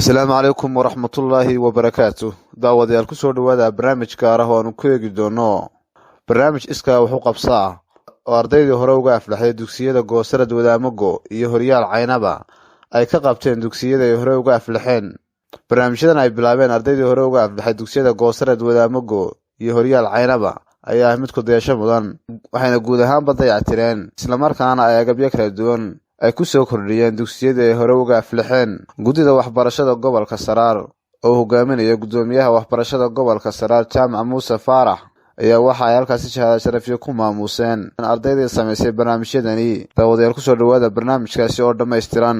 السلام عليكم ورحمة الله وبركاته. داوديال كسو دوادا برنامج كاره وانو كويغي دونو برنامج اسكا وحو قبصا oo ardaydii hore uga aflaxay dugsiyada Goosarad Wadaamago iyo Horyaal Caynaba ay ka qabteen dugsiyada ay hore uga aflaxeen. Barnaamijyadan ay bilaabeen ardaydii hore uga aflaxay dugsiyada Goosarad Wadaamago iyo Horyaal Caynaba ayaa mid ku dayasho mudan, waxayna guud ahaan badayactireen isla markaana ay agabyo kala duwan ay ku soo kordhiyeen dugsiyada ay hore uga aflaxeen. Gudida waxbarashada gobolka Saraar oo hogaaminaya gudoomiyaha waxbarashada gobolka Saraar Jaamac Muuse Faarax ayaa waxa ay halkaas shahaado sharafyo ku maamuseen ardayda sameysay barnaamijyadani. Daawadayaal ku soo dhawaada barnaamijkaasi oo dhameystiran.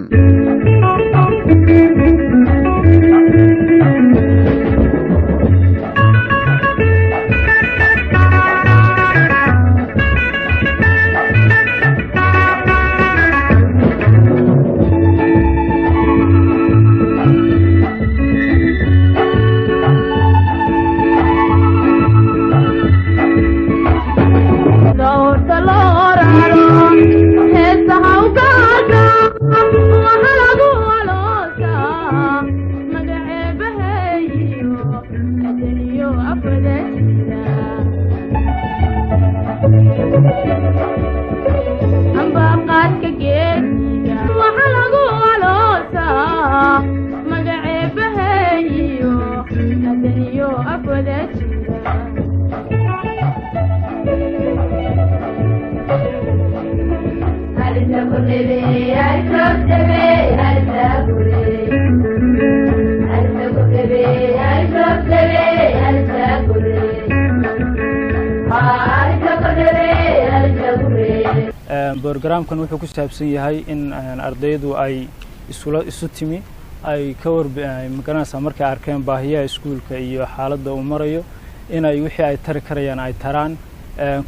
برنامجkan wuxuu ku saabsan yahay in ardaydu ay isu timi ay ka warbixiso markay arkeen baahiyaha iskuulka iyo xaaladda uu marayo inay wixii ay tari karayaan ay taraan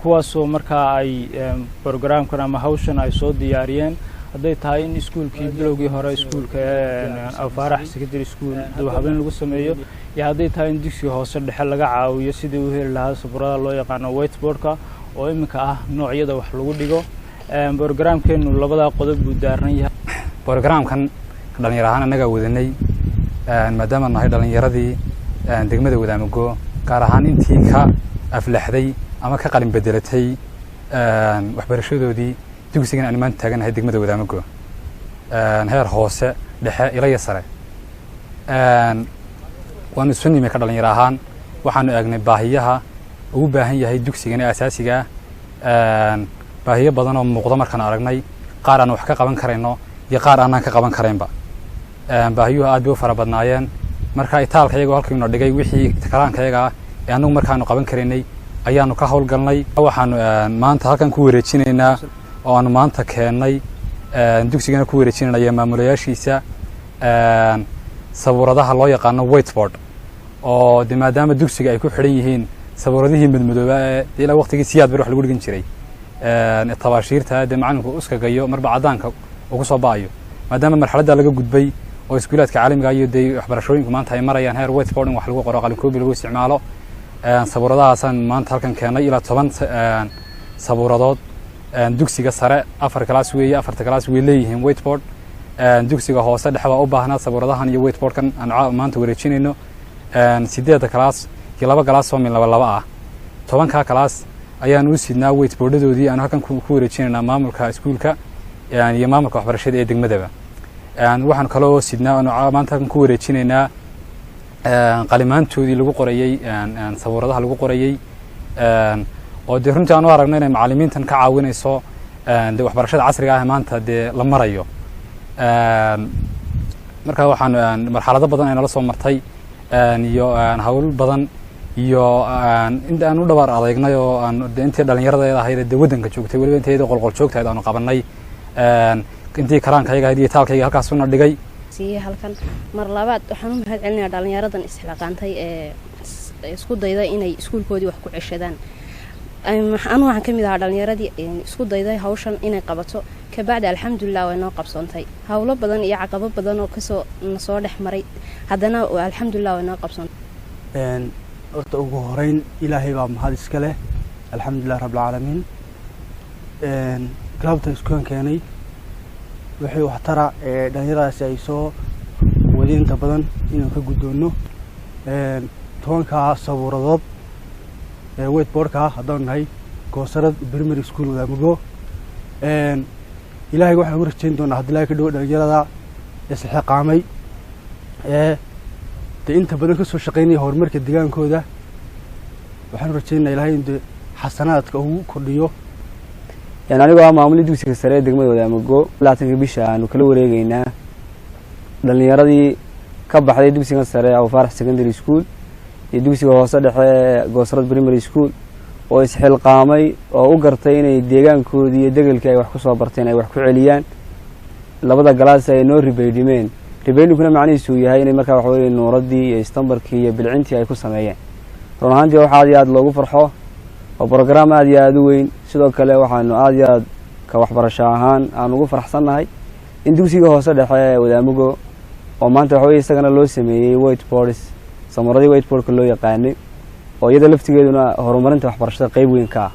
kuwaasoo markaa ay barnaamijkan ama hawshan ay soo diyaariyeen haday tahay in iskuulkii bilowgii hore iskuulka Faarax Secondary School dib habeen lagu sameeyo iyo haday tahay in dugsiga hoose dhexe laga caawiyo sidii uu heli lahaa sabrada loo yaqaan whiteboardka oo iminka ah noocyada wax lagu dhigo. برنامجkeenu labada qodob buu daaran yahay. برنامجkan dhalinyaro ahaan anaga wadanay maadaama nahay dhalinyaradii degmada Wadaamago gaar ahaan intii ka aflaxday ama ka qalin bedelatay waxbarashadoodii dugsigan aan maanta taaganahay degmada Wadaamago heer hoose dhexe ilaa sare waanu sunnimay ka dhalinyaro ahaan waxaanu eegnay baahiyaha ugu baahan yahay dugsigan asaasiga baahiyo badan oo muuqda markaan aragnay qaar aan wax ka qaban kareyno iyo qaar aan ka qaban kareynba baahiyuhu aad bay u fara badnaayeen marka itaalkayaga halkii inoo dhigay wixii takaraankayaga aanu markaanu qaban kareynay ayaanu ka howlgalnay waxaanu maanta halkan ku wareejinaynaa oo aanu maanta keenay dugsigana ku wareejinayna maamulayaashiisa sabuuradaha loo yaqaan whiteboard oo maadaama dugsiga ay ku xiran yihiin sabuuradihii madmadooba ee ilaa waqtigii siyaad bar wax lagu dhigin jiray tabaashiirta macalinku iska gayo marba cadaanka ugu soo baayo maadaama marxaladda laga gudbay oo iskuulaadka caalamiga iyo waxbarashooyinka maanta ay marayaan heer whiteboarding wax lagu qoro qalin koobi lagu isticmaalo sabuuradahaasan maanta halkan keenay ilaa 10 sabuuradood dugsiga sare 4 class weeye 4 class way leeyihiin whiteboard dugsiga hoose dhexe waa u baahnaa sabuuradahan iyo whiteboardkan aan maanta wareejinayno 8 class iyo 2 class oo min laba ah 10 class ayaan u sidnaa whiteboardadoodii aan halkan ku wareejinaynaa maamulka iskuulka iyo maamulka waxbarashada ee degmadaba waxaan kale oo sidnaa maanta halkan ku wareejinaynaa qalimaantoodii lagu qorayay sabuuradaha lagu qorayay oo runtii aan u aragnay inay macallimiintan ka caawinayso waxbarashada casriga ah maanta la marayo marka waxaan marxalado badan ay nala soo martay iyo hawl badan iyo inta aan u dhabar adeegnay oo aan intii dhalinyarada ahayd wadanka joogtay waliba inteeda qolqol joogtay aanu qabanay intii karaankayga iyo taalkayga halkaas una dhigay si halkan mar labaad waxaan u mahad celinayaa dhalinyaradan isxilaqaantay ee isku dayday inay iskuulkoodii wax ku ceshadaan waxaan kamid ahaa dhalinyaradii isku dayday hawshan inay qabato ka bacdi alxamdulillah way noo qabsoontay hawlo badan iyo caqabado badan oo soo dhex maray haddana alxamdulillah way noo qabsoontay horta ugu horeyn ilaahay baa mahad iska leh alxamdulillah rabbil caalamiin galabta iskuulkan keenay wixii wax tara dhalinyaradaasi ay soo weli inta badan inaan ka guddoonno 10 sabuuradood whiteboardka haddaan nahay Goosarad Primary School Wadaamugo ilaahay waxaan ugu rajayn doonaa haddii ilaahay ka dhawo dhalinyarada isxilqaamay inta badan ka soo shaqeynaya horumarka deegaankooda waxaan rajaynayaa ilaahay in xasanaadka uu kordhiyo anigoo maamulka dugsiga sare ee degmada Wadaamugo 20 bisha aanu kala wareegaynaa dhalinyaradii ka baxday dugsiga sare ee Faarax Secondary School iyo dugsiga hoose dhexe Goosarad Primary School oo isxilqaamay oo u gartay inay deegaankoodii iyo degalkii ay wax ku soo barteen ay wax ku celiyaan labada galaas ay noo ribeydimeen ribeydkuna macnihiisu yahay inay markaa wax weeye nooradii iyo istambarkii iyo bilcintii ay ku sameeyeen run ahaantii waxa aad loogu farxo oo program aad u weyn sidoo kale waxaanu aad ka waxbarasho ahaan aan ugu faraxsanahay in dugsiga hoose dhexe Wadaamugo oo maanta waxa weeye isagana loo sameeyay whiteboards samaradii whiteboardka loo yaqaanay oo iyada laftigeeduna horumarinta waxbarashada qayb weyn ka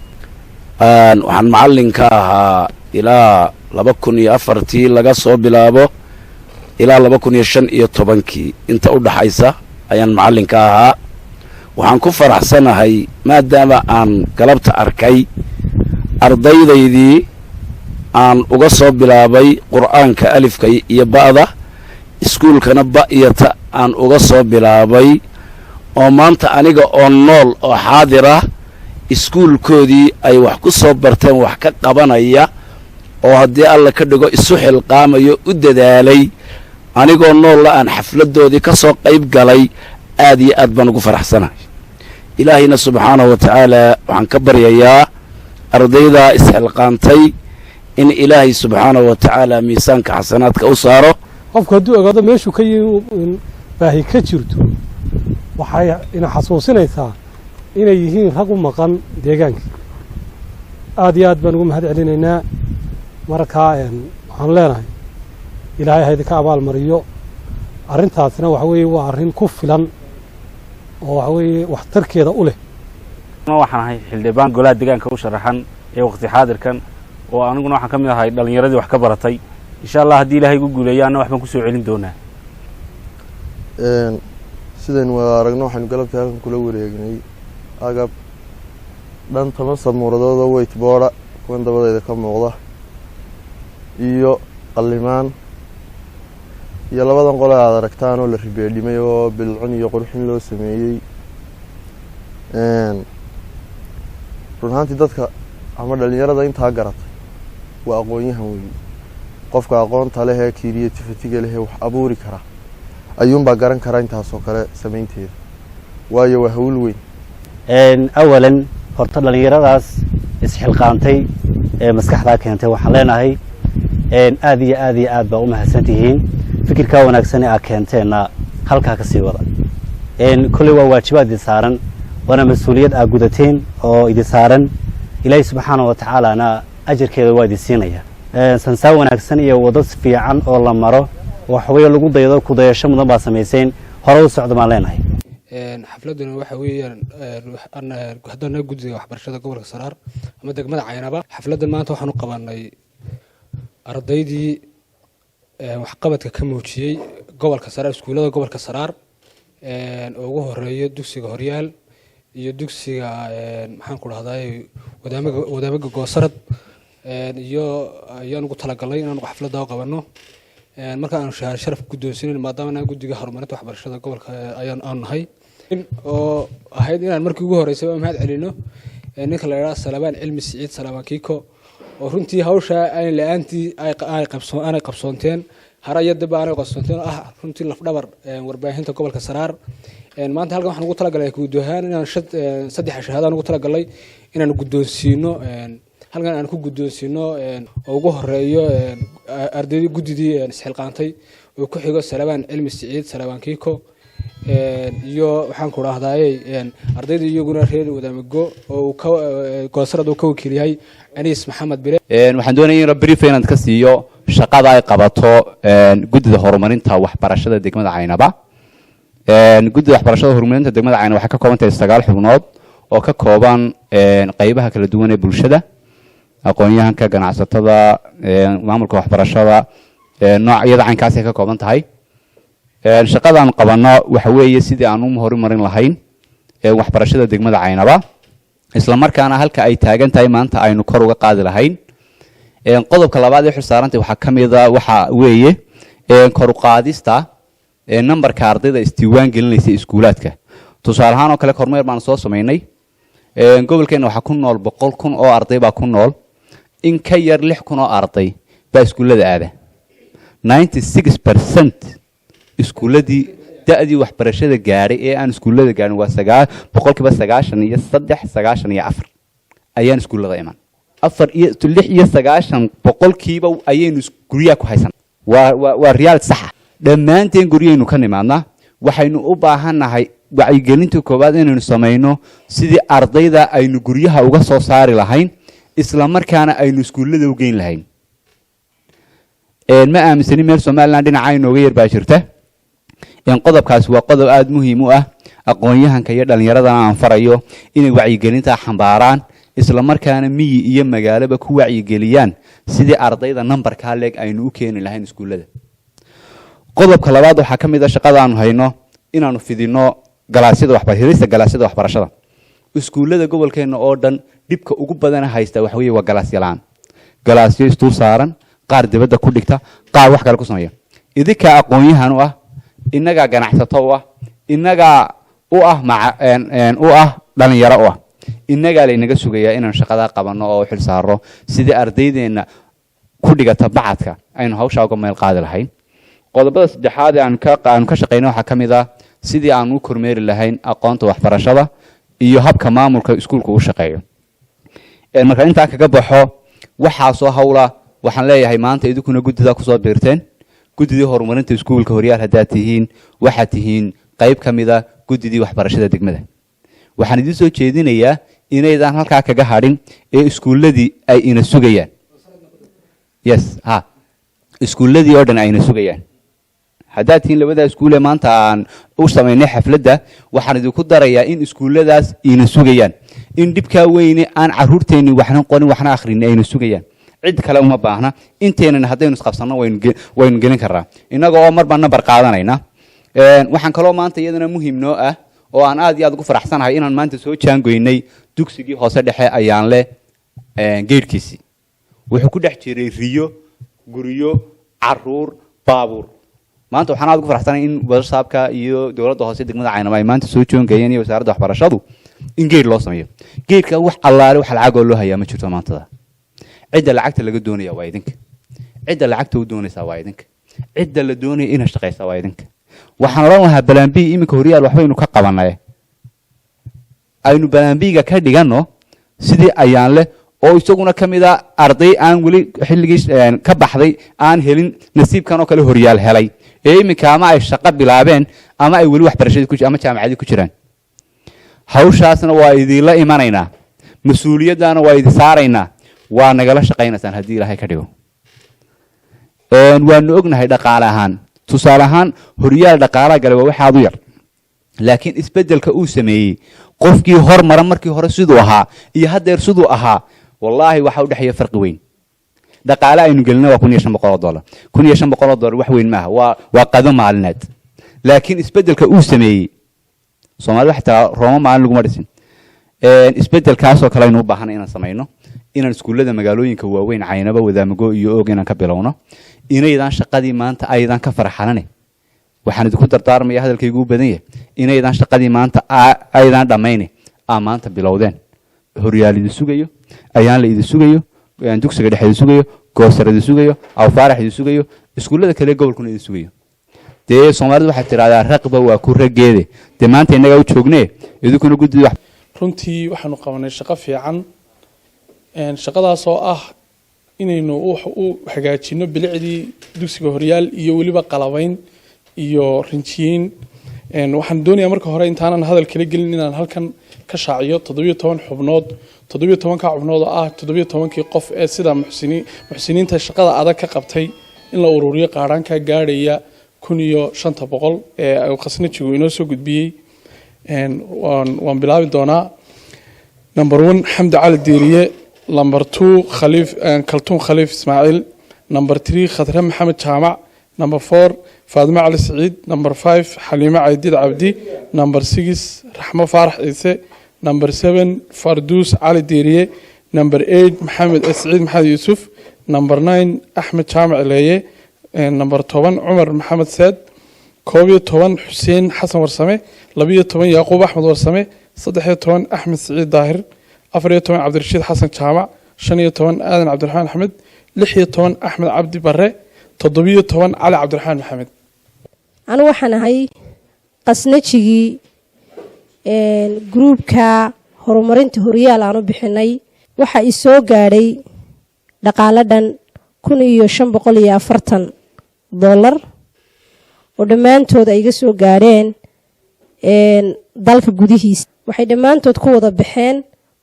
waxaan macallin ka ahaa ilaa 2004 laga soo bilaabo ilaa 2015 inta u dhaxaysa ayaan macallin ka ahaa waxaan ku faraxsanahay maadaama aan galabta arkay ardaydaydii aan uga soo bilaabay qur'aanka alifka iyo ba'da iskuulkana ba iyo ta aan uga soo bilaabay oo maanta aniga oo nool oo xaadir ah iskuulkoodii ay wax ku soo barteen wax ka qabanaya oo haddii alla ka dhigo isu xilqaamayo u dadaalay anigoo nool la aan xafladoodii ka soo qayb galay aad iyo aad baan ugu faraxsanahay ilaahayna subxaanahu wa tacaala waxaan ka baryayaa ardayda isxilqaantay in ilaahay subxaanahu wa tacaala miisaanka xasanaadka u saaro qofku hadduu ogaado meeshuu ka yimi baahi ka jirto waxay ina xasuusinaysaa inay yihiin rag u maqan deegaanka aad iyo aad baan ugu mahad celinaynaa markaa waxaan leenahay ilaahay ha idinka abaal mariyo arrintaasna waxa weeye waa arrin ku filan oo waxa weeye waxtarkeeda u leh waxaan ahay xildhibaan golaha deegaanka u sharaxan ee waqti xaadirkan oo aniguna waxaan ka mid ahay dhalinyaradii wax ka baratay insha Allah haddii ilaahay igu guuleeyo anna wax baan ku soo celin doonaa sideen wada aragno waxaanu galabta halkan kula wareegnay agab dhan 10 samuuradood oo whiteboard kuwan dabadeeda ka muuqda iyo qalimaan iyo labadan qole aad aragtaan oo la ribeedhimay oo bilcin iyo qurxin loo sameeyay runtii dadka ama dhalinyarada inta garatay waa aqoonyahan weey qofka aqoonta leh ee creativity-ga leh wax abuuri kara ayuun baa garan kara intaas oo kale sameynteeda waayo waa hawl weyn awalan horta dhalinyaradaas isxilqaantay ee maskaxda keentay waxaan leenahay aad iyo aad baa u mahadsantihiin fikirka wanaagsan ee keenteena halka ka sii wada kulli waa waajibaad idin saaran wana mas'uuliyad aad gudateen oo idin saaran ilaahay subxaanahu wa ta'aala ajirkeeda waa idin siinaya sansaa wanaagsan iyo wado fiican oo la maro waxa weeye lagu daydo ku dayasho mudan baa sameeyeen hore u socdo ma leenahay xafladuna waxa weeyaan haddana guddiga waxbarashada gobolka Saraar ama degmada Caynaba xafladan maanta waxaan u qabanay ardaydii waxqabadka ka muujiyay gobolka Saraar iskuulada gobolka Saraar oo ugu horeeyo dugsiga Horyaal iyo dugsiga maxaan ku rahday wadaamaga Goosarad iyo ayaan ugu talagalay inaan xafladda u qabano marka aan sharaf guddoonsiin maadaama guddiga horumarinta waxbarashada gobolka ayaan nahay oo ahayd inaan markii ugu horeysay mahad celino ninka la yiraahdo Salabaan Cilmi Siciid Salabaan Kiiko oo runtii hawsha ay la'aantii ay qabsoonteen harayada baan qabsoonteen runtii laf dhabar warbaahinta gobolka Saraar maanta halkan waxaan ugu talagalay guud ahaan inaan saddex shahaadaan ugu talagalay inaan guddoonsiino halkan aan ku guddoonsiino oo ugu horeeyo ardayda guddidii isxilqaantay oo ku xigo Salabaan Cilmi Siciid Salabaan Kiiko iyo waxaan ku raahday ardayda iyaguna reer Wadaamugo oo Goosarad oo ka wakiil yahay Anis Maxamed Bire waxaan doonayaa in brief inaan ka siiyo shaqada ay qabato guddida horumarinta waxbarashada degmada Caynaba guddida waxbarashada horumarinta degmada Caynaba waxa ka kooban tahay 9 xubnood oo ka kooban qaybaha kala duwan ee bulshada aqoonyahanka ganacsatada maamulka waxbarashada noocyada caynkaas ay ka kooban tahay shaqadaan qabanno waxa weeye sidii aan u horumarin lahayn waxbarashada degmada Caynaba isla markaana halka ay taagan tahay maanta aynu kor uga qaadi lahayn qodobka labaad ee xusaarantii waxa kamid ah waxa weeye kor u qaadista numberka ardayda isdiiwaan gelinaysa iskuulaadka tusaale ahaan oo kale kormeer baan soo sameynay gobolkeena waxa ku nool 100,000 oo arday baa ku nool in ka yar 6,000 oo arday baa iskuulada aada 96% iskuuladii da'dii waxbarashada gaaray ee aan iskuulada gaarin waa 93 ayaan iskuulada iman 96 boqolkiiba ayaynu guriga ku haysan waa real sax dhammaanteen guriyaynu ka nimaadnaa waxaynu u baahanahay wacyigelinta koobaad inaynu sameeyno sidii ardayda aynu guryaha uga soo saari lahayn isla markaana aynu iskuulada u geyn lahayn ma aaminsani meel Soomaaliland dhinaca inooga yar baa jirta qodobkaas waa qodob aad muhiim u ah aqoon-yahanka iyo dhalinyarada aan farayo inay wacyigelinta xambaaraan isla markaana miyi iyo magaalaba ku wacyigeliyaan sidii ardayda numberka leeg aynu u keeni lahayn iskuulada qodobka labaad waxa kamid ah shaqada aanu hayno inaanu fidino galaasyada waxbarashada iskuulada gobolkeena oo dhan dibka ugu badan haysta waxa weeye waa galaasyalaan galaasyo istuu saaran qaar dibadda ku dhigta qaar wax kale ku sameeya idinka aqoon-yahan u ah inaga ganacsato u ah inaga u ah dhalinyaro u ah inaga la inaga sugayaa inaan shaqada qabanno oo xil saaro sidii ardaydeena ku dhigata bacadka aynu hawsha uga meel qaadi lahayn qodobada saddexaad ee aan ka shaqeyno waxa kamid ah sidii aan u kormeeri lahayn aqoonta waxbarashada iyo habka maamulka iskuulka u shaqeeyo marka inta kaga baxo waxa soo hawla waxaan leeyahay maanta idinku gudida ku soo biirteen gudidii horumarinta iskuulka horyaal hadaa tihiin waxa tihiin qayb kamida gudidii waxbarashada degmada waxaan idin soo jeedinayaa inaydan halka kaga hadhin ee iskuuladii ay ina sugayaan iskuuladii oo dhan ay ina sugayaan hadaa tihiin labada iskuul ee maanta aan u sameynay xafladda waxaan idinku darayaa in iskuuladaas ina sugayaan in dibka weyne aan caruurteeni waxna qorin waxna akhrin ay ina sugayaan cid kale uma baahna inteenana hadaynu isqabsano waynu gelin karaa inaga oo marba number qaadanayna waxaan kaloo maanta iyadana muhiim noo ah oo aan aad iyo aad ugu faraxsanahay inaan maanta soo jaangoynay dugsigii hoose dhexe ayaan leh geerkiisi wuxuu ku dhex jiray riyo guriyo caruur baabuur maanta waxaan aad ugu faraxsanahay in wadasaabka iyo dawladda hoose degmada Caynaba ay maanta soo joongayeen iyo wasaaradda waxbarashadu in geer loo sameeyo geerka wax allaale wax lacag oo loo hayaa ma jirto maanta عدة لعقت اللي قدوني يا وايدنك عدة لعقت ودوني سوايدنك عدة اللي دوني إن اشتغل سوايدنك وحنروها بلان بي إمك هوريال وحوينو كقبنا أينو بلان بيجا كردي جنو سيدي أيان له أو يسوقنا كميدا أرضي أن ولي حلقيش كبحضي أن هلين نسيب كانوا كله هوريال هلاي إمك أما الشقة بلابين أما يقولوا واحد برشيد كوش أما كام عادي كوشران هوش أصلا وايدي لا إيمانينا مسؤولية دانا وايدي سارينا وانا قال شقينتان هدي لهي كديو waanu ognahay dhaqaale ahaan tusaale ahaan horyaal dhaqaalaha galay waxa aad u yar laakiin isbedelka uu sameeyay qofkii hormar markii hore sidoo ahaa iyo hadeer sidoo ahaa wallahi waxa u dhaxaya farqi weyn dhaqaalaha aynu gelina waa $1,500 $1,500 wax weyn maaha waa qado maalineed laakiin isbedelka uu sameeyay Soomaaliya waxa Roma maalin lagu marisin isbedelkaas oo kale aynu u baahan inaan sameeyno inaan iskuulada magaalooyinka waaweyn Caynaba Wadaamago iyo Og inaan ka bilowno inaydan shaqadii maanta aydan ka farxanane waxaan idinku dardaarmayaa hadalkaygu badan yahay inaydan shaqadii maanta aydan dhameeyne maanta bilowdeen horyaalida sugayo ayaan la idin sugayo dugsiga dhexe sugayo goosarada sugayo aw faaraxida sugayo iskuulada kale gobolkuna idin sugayo dee Soomaalidu waxa tiraahdaa raqba waa ku rageede dee maanta inaga u joognee idinkuna guddi wax runtii waxaanu qabanay shaqo fiican shaqadaas oo ah inaynu u hagaajino bilicdii dugsiga horyaal iyo waliba qalabayn iyo rinjiin waxaan doonayaa marka hore intaanan hadal kala gelin inaan halkan ka shaaciyo 17 xubnood 17 ka xubnood ah 17kii qof ee sida muxsiniinta shaqada adag ka qabtay in la ururiyo qaaraanka gaaraya 1500 ee ay qasnajigu inoo soo gudbiyay waan bilaabi doonaa number 1 Xamdi Cali Diiriye number 2 Khaliif Kaltuun Khaliif Ismaaciil number 3 Khadra Maxamed Jaamac number 4 faadimo cali siciid number 5 xaliimo caydiid cabdi number 6 raxmo faarax ciise number 7 farduus cali diiriye number 8 maxamed siciid maxamed yuusuf number 9 axmed jaamac leeye number 10 cumar maxamed saad 11 xuseen xasan warsame 12 yaquub axmed warsame 13 axmed siciid daahir 14 cabdirashiid xasan jaamac 15 aadan cabdiraxmaan axmed 16 axmed cabdi bare 17 cali cabdiraxmaan maxamed anu waxaan ahay qasnajigii gruubka horumarinta horyaal aanu bixinay waxa i soo gaadhay dhaqaale dhan $1,540 oo dhammaantood ay iga soo gaadheen dalka gudihiisa waxay dhammaantood ku wada baxeen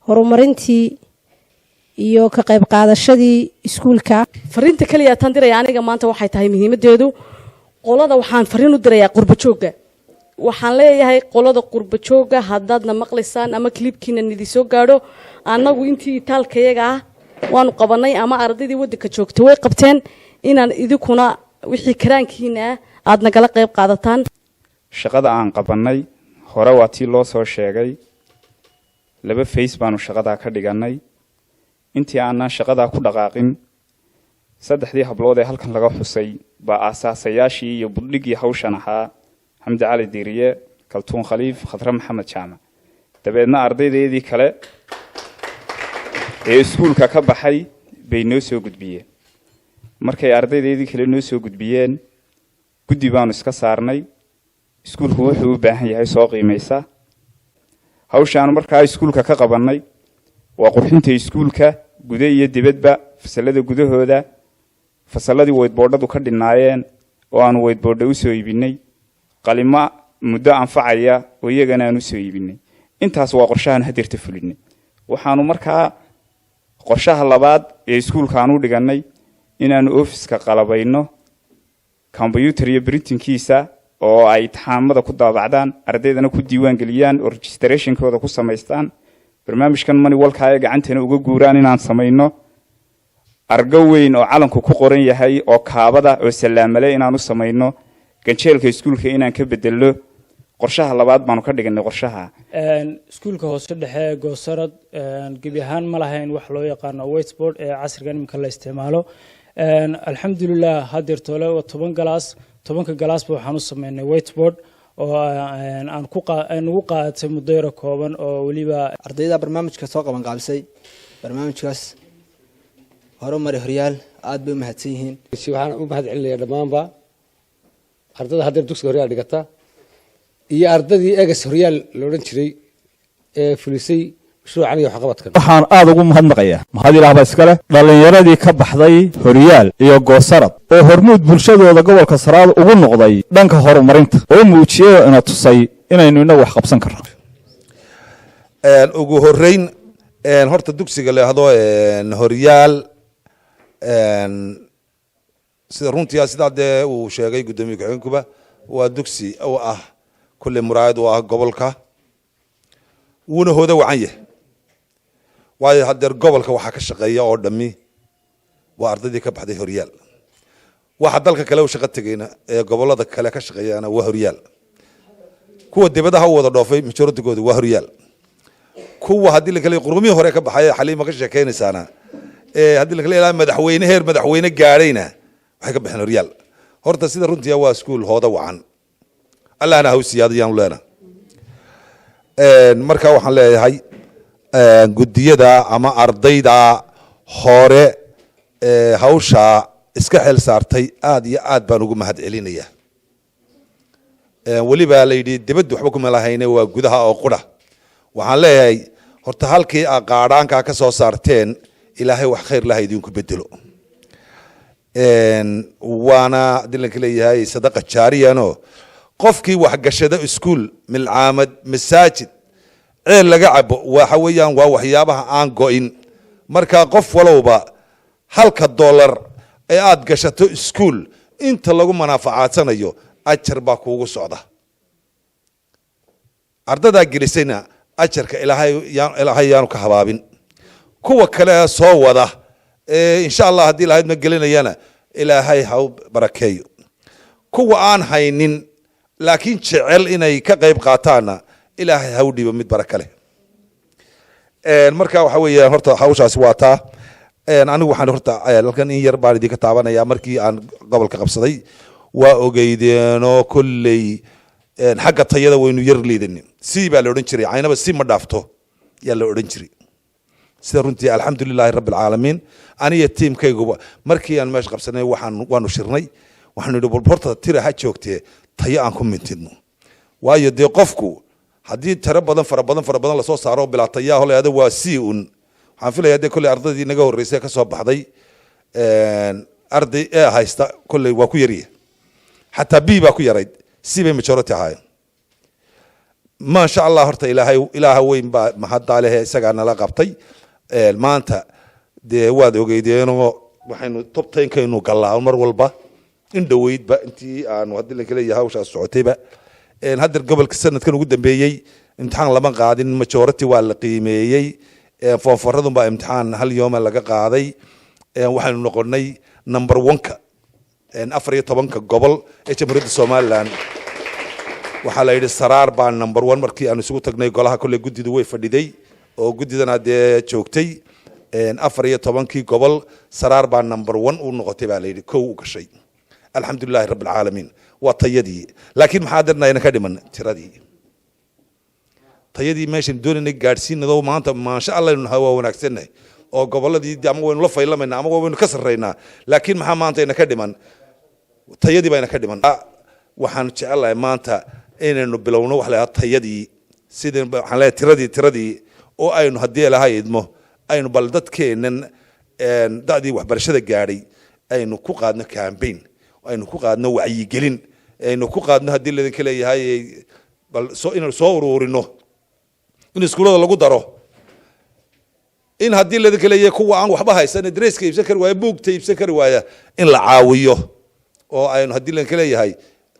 horumarintii iyo ka qayb qaadashadii iskuulka fariinta kaliya tan diray aniga maanta waxay tahay muhiimadeedu qolada waxaan fariin u dirayaa qurba jooga waxaan leeyahay qolada qurba jooga haddaadna maqlaysaan ama klibkiina nidi soo gaadho annagu intii itaalkayaga ah waanu qabanay ama ardaydii waddanka joogta way qabteen inaan idinkuna wixii karaankiina aad nagala qayb qaadataan shaqada aan qabanay hore waa tii loo soo sheegay 2 face baanu shaqada ka dhiganay intii aanan shaqada ku dhaqaaqin saddexdii hablood ee halkan laga xusay baa aasaasayaashii iyo budhigii hawshan ahaa xamdi cali diiriye kaltuun khaliif khadra maxamed jaamac dabeedna ardaydeedii kale ee iskuulka ka baxay bay noo soo gudbiyeen markay ardaydeedii kale noo soo gudbiyeen guddi baanu iska saarnay iskuulku wuxuu u baahan yahay soo qiimaysa hawshaan markaa iskuulka ka qabanay waa qurxinta iskuulka gudaha iyo dibadba fasalada gudahooda fasaladii whiteboardadu ka dhinaayeen oo aan whiteboard u soo iibinay qalima muddo anfacaya oo iyagana aan u soo iibinay intaas waa qorshahan hadirta fulinay waxaanu markaa qorshaha labaad ee iskuulka aanu dhiganay inaan ofiska qalabayno computer iyo printingkiisa oo ay taxaamada ku daabacdaan ardaydana ku diiwaan galiyaan oo registrationkooda ku samaystaan barnaamijkan mani walka ay gacantana uga guuraan inaan samayno argo weyn oo calanku ku qoran yahay oo kaabada oo salaamale inaan u samayno ganjeelka iskuulka inaan ka bedelo qorshaha labaad baanu ka dhiganay qorshaha iskuulka hoose dhexe goosarad gebi ahaan ma lahayn wax loo yaqaano whiteboard ee casrigan imika la isticmaalo alxamdulilah hadeertole 10 galaas waxaan u sameynay whiteboard oo aan ugu qaadatay muddo yar kooban oo waliba ardayda barnaamijka soo qaban qaabisay barnaamijkaas horumar horyaal aad bay u mahadsan yihiin waxaan u mahad celinayaa dhammaanba ardayda hadda dugsiga horyaal dhigata iyo ardaydii eegas horyaal la odhan jiray ee fulisay mashruucan iyo waxqabadkan waxaan aad ugu mahadnaqayaa mahad ilaahba iskale dhallinyaradii ka baxday horyaal iyo goosarad oo hormuud bulshadooda gobolka saraad ugu noqday dhanka horumarinta oo muujiyay ina tusay inaynu inagu wax qabsan karno ugu horeyn horta dugsiga leehdo horyaal sida runtii sidaa dee uu sheegay gudoomiye ku-xigeenkuba waa dugsi oo ah kulle muraayad oo ah gobolka wuuna hooda wacan yahay waayo hadeer gobolka waxaa ka shaqeeya oo dhammi waa ardaydii ka baxday horyaal waxa dalka kale u shaqo tegayna ee gobolada kale ka shaqeeyana waa horyaal kuwa dibadaha u wada dhoofay majoritigooda waa horyaal kuwa haddii la kale qurumihii hore ka baxay xaliima ka sheekeynaysaana haddii la kale ilaa madaxweyne heer madaxweyne gaadhayna waxay ka baxeen horyaal horta sida runtii waa iskuul hooda wacan allahna hawsiyaadayaan leena marka waxaan leeyahay gudiyada ama ardayda hore hawsha iska xil saartay aad iyo aad baan ugu mahad celinaya waliba la yidhi dibadda waxba kuma lahayne waa gudaha oo qura waxaan leeyahay horta halkii qaadhaanka ka soo saarteen ilaahay wax khayr laha idinku bedelo waana dilanka leeyahay sadaqa jaariyano qofkii wax gashada iskuul milcaamad masaajid ceel laga cabo waxa weeyaan waa waxyaabaha aan go'in marka qof walowba $1 ee aad gashato iskuul inta lagu manaafacadsanayo ajar baa kuugu socda ardada gelisayna ajarka ilaahay yaanu ka habaabin kuwa kale soo wada insha Allah hadii ilaahay ma gelinayana ilaahay ha barakeeyo kuwa aan haynin laakiin jecel inay ka qayb qaataanna ilaahay ha u dhiibo mid baraka leh marka waxa weeyaan horta hawshaasi waa taa anigu waxaan horta halkan in yar baan idinka taabanayaa markii aan gobolka qabsaday waa ogeydeenoo kolley xagga tayada waynu yar liidanin si baa la odhan jiray caynaba si ma dhaafto yaa la odhan jiray sida runtii alxamdulilaahi rabbi alcaalamiin aniyo tiimkayguba markii aan meesha qabsanay waanu shirnay waxaanu idhi horta tira ha joogtee tayo aan ku mintidno waayo dee qofku haddii tiro badan fara badan lasoo saaro bilaa tayaa hole ada waa si un waxaan filayaa dee kolley ardaydii naga horreysay ka soo baxday arday ee haysta kolley waa ku yarya xataa b baa ku yarayd c bay majority ahaayeen maasha allah horta ilaaha weyn baa mahaddaalehe isagaa nala qabtay maanta dee waad ogeydeenoo waxaynu tobtaynkaynu gallaa mar walba in dhoweydba intii aanu haddii laga leeyahay hawshaas socotayba haddeer gobolka sanadkan ugu dambeeyey imtixaan lama qaadin majority waa la qiimeeyey foonfaradun baa imtixaan hal yooma laga qaaday waxaynu noqonay number 1ka 14 gobol ee jamhuuriyadda somaliland waxaa la yidhi saraar baa number 1 markii aan isugu tagnay golaha kolley guddidu way fadhiday oo guddidana dee joogtay 14 gobol saraar baa number 1 u noqotay baa la yidhi kow u gashay alxamdulilaahi rabbi alcaalamiin waa tayadii laakiin maxaa darnayna ka dhiman tiradii tayadii meeshan doonaynay gaadhsiinado maanta maasha allah aynu nahay waa wanaagsannahay oo gobolladii ama waynu la faylamaynaa ama waynu ka sarraynaa laakiin maxaa maanta ina ka dhiman tayadii baa ina ka dhiman waxaan jecelahay maanta inaynu bilowno wax lahaa tayadii sidii waxaan leeyahay tiradii oo aynu haddii ilahay idmo aynu bal dadkeennan da'dii waxbarashada gaadhay aynu ku qaadno campaign aynu ku qaadno wacyigelin aynu ku qaadno haddii laydinka leeyahay bal inaynu soo uruurino in iskuullada lagu daro in haddii laydinka leeyahay kuwa aan waxba haysan dresska iibsan kari waaya buugta iibsan kari waaya in la caawiyo oo aynu haddii laydinka leeyahay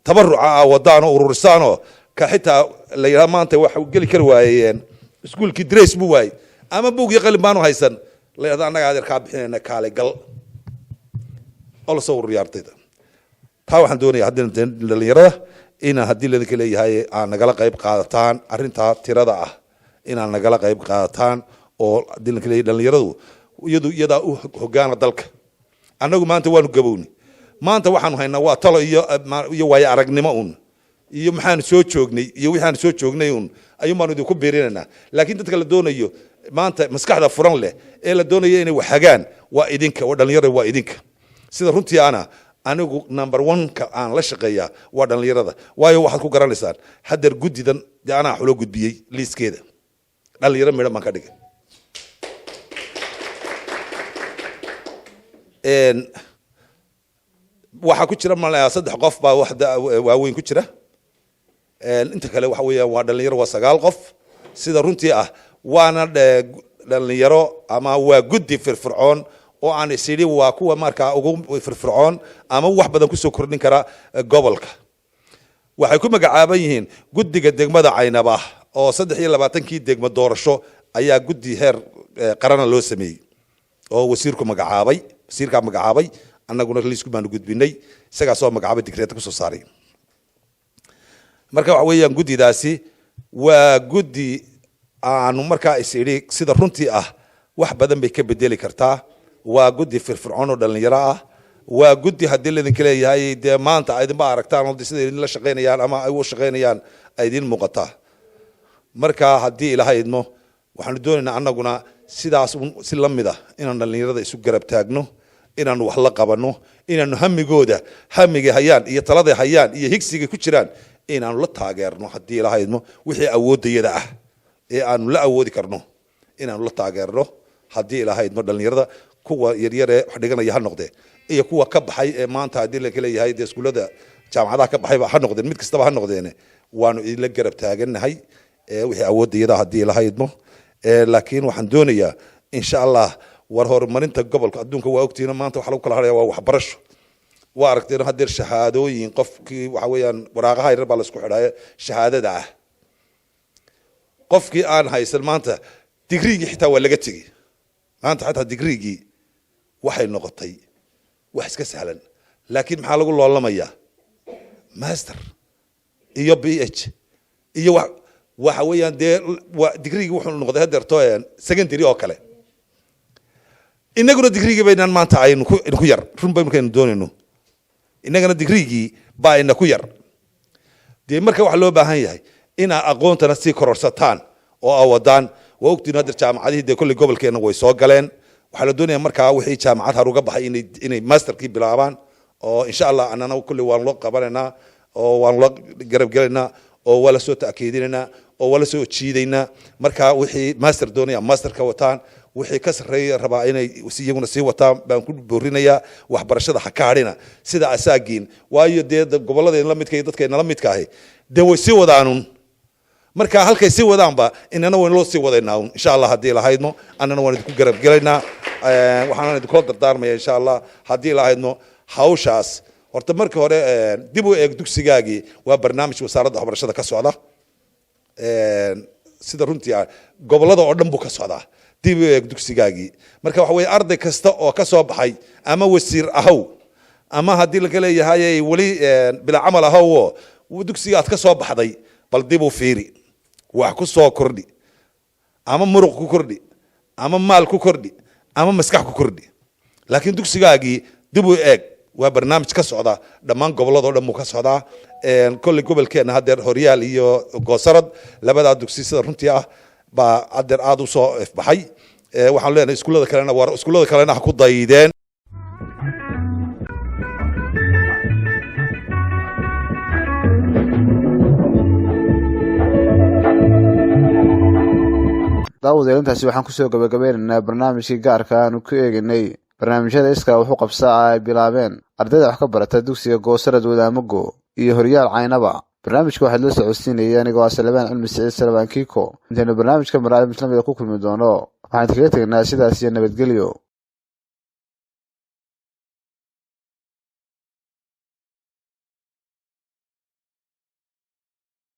tabaruca wadaano ururisaanoo ka xitaa la yidhaha maanta waxa geli kari waayeen iskuulkii dress buu waayey ama buug iyo qalin baanu haysan la yidhahda annaga adeer kaa bixinayna kaale gal oo la soo ururiya ardayda taa waxaan doonayaa haddii dhalinyarada inaan haddii laydinka leeyahay aan nagala qayb qaadataan arrintaa tirada ah inaan nagala qayb qaadataan oo haddii laydinka leeyahay dhalinyaradu iyadaa u hogaana dalka annagu maanta waanu gabowni maanta waxaanu haynaa waa talo iyo waayo aragnimo un iyo maxaanu soo joognay iyo waxaanu soo joognay un ayuun baanu idinku biirinaynaa laakiin dadka la doonayo maanta maskaxda furan leh ee la doonayo inay wax hagaan waa idinka waa dhalinyarada waa idinka sida runtii anigu number 1ka aan la shaqeeyaa waa dhalinyarada waayo waxaad ku garanaysaan haddeer guddidan dee anaa xulo gudbiyey liiskeeda dhalinyaro midhan baan ka dhigay waxaa ku jira malaya 3 qof baa waaweyn ku jira inta kale waxa weeyaan waa dhalinyaro waa 9 qof sida runtii waana dhalinyaro ama waa guddi firfircoon oo aan isiri waa kuwa markaa ugu firfircoon ama wax badan ku soo kordhin kara gobolka waxay ku magacaaban yihiin guddiga degmada Caynaba oo 23kii degmo doorasho ayaa guddi heer qaran loo sameeyay oo wasiirka magacaabay annaguna liisku baan gudbinay isaga soo magacaabay digreed ku soo saaray marka waxa weeyaan guddidaasi waa guddi aanu markaa isiri sida runtii wax badan bay ka bedeli kartaa waa guddi firfircoon oo dhalinyaro waa guddi haddii laydinka leeyahay dee maanta aydinba aragtaan oo sida idinla shaqaynayaan ama ay u shaqaynayaan ay idin muuqataa marka haddii ilaahay idmo waxaanu doonaynaa annaguna sidaas si la mid inaan dhalinyarada isu garab taagno inaanu wax la qabanno inaanu hamiga hayaan iyo talada hayaan iyo higsiga ku jiraan inaanu la taageerno haddii ilaahay idmo wixii awoodayada ee aanu la awoodi karno inaanu la taageerno haddii ilaahay idmo dhalinyarada kuwa yaryar ee wax dhiganaya ha noqdee iyo kuwa ka baxay ee maanta haddii la leeyahay dee iskuullada jaamacadaha ka baxayba ha noqdeen mid kastaba ha noqdeene waanu idinla garab taagannahay wixii awoodayada haddii ilaahay idmo laakiin waxaan doonayaa insha allah war horumarinta gobolka adduunka waa ogtiina maanta waxa lagu kala hadlaya waa waxbarasho waa aragteen haddeer shahaadooyin qofkii waxa weeyaan waraaqaha yaryar baa la isku xidhaya shahaadada qofkii aan haysan maanta digriigii xitaa waa laga tegey maanta xataa digriigii waxay noqotay wax iska sahlan laakiin maxaa lagu loolamayaa master iyo BH iyo waxa weeyaan dee digriigi wuxuu noqday hadeerto secondary oo kale inaguna digriigi baynaan maanta aynu ku yar run bay markaynu doonayno inagana digriigii baa ina ku yar dee marka waxa loo baahan yahay inaa aqoontana sii kororsataan oo awadaan waa ogtiin hadda jaamacadihii dee kolley gobolkeena way soo galeen waxaa la doonayaa markaa wixii jaamacad haruga baxay inay masterkii bilaabaan oo insha allah annana kolley waan loo qabanaynaa oo waan loo garabgelaynaa oo waa la soo ta'kiidinaynaa oo waa la soo jiidaynaa markaa wixii master doonaya masterka wataan wixii ka sarreeya rabaa inay iyaguna sii wataan baan ku boorinayaa waxbarashada ha ka hadhina sida asaagiin waayo dee gobolladeen la midka iyo dadkeena la midka ahi dee way sii wadaanun marka halkay sii wadaanba inana waan loo sii wadaynaa insha allah haddii lahaydno annana waan idinku garab gelaynaa waxaan idinkula dardaarmaya insha allah haddii lahaydno hawshaas horta markii hore dib u eeg dugsigaagii waa barnaamij wasaaradda waxbarashada ka socda sida runtii gobollada oo dhan buu ka socdaa dib u eeg dugsigaagii marka waxa weeye arday kasta oo ka soo baxay ama wasiir ahow ama haddii laga leeyahay weli bila camal ahowoo dugsiga aad ka soo baxday bal dib u fiiri wax ku soo kordhi ama muruq ku kordhi ama maal ku kordhi ama maskax ku kordhi laakiin dugsigaagii dib u eeg waa barnaamij ka socda dhammaan gobolladoo dhan buu ka socdaa kolley gobolkeena haddeer horyaal iyo goosarad labadaa dugsi sida runtii ah baa haddeer aada u soo ifbaxay waxaan leenahay iskuullada kalena ha ku daydeen daawadayaal intaasi waxaan kusoo gabagabeynaynaa barnaamijkii gaarka aanu ku eeganay barnaamijyada iskaa wuxuu qabsaa ay bilaabeen ardayda wax ka barata dugsiga goosarad wadaamago iyo horyaal caynaba barnaamijka waxaad la socodsiinayay anigoo ah Salebaan Cilmi Siciid Salebaan Kiiko intaynu barnaamijka maraayib islamida ku kulmi doono waxaan kaga tegnaa sidaas iyo nabadgelyo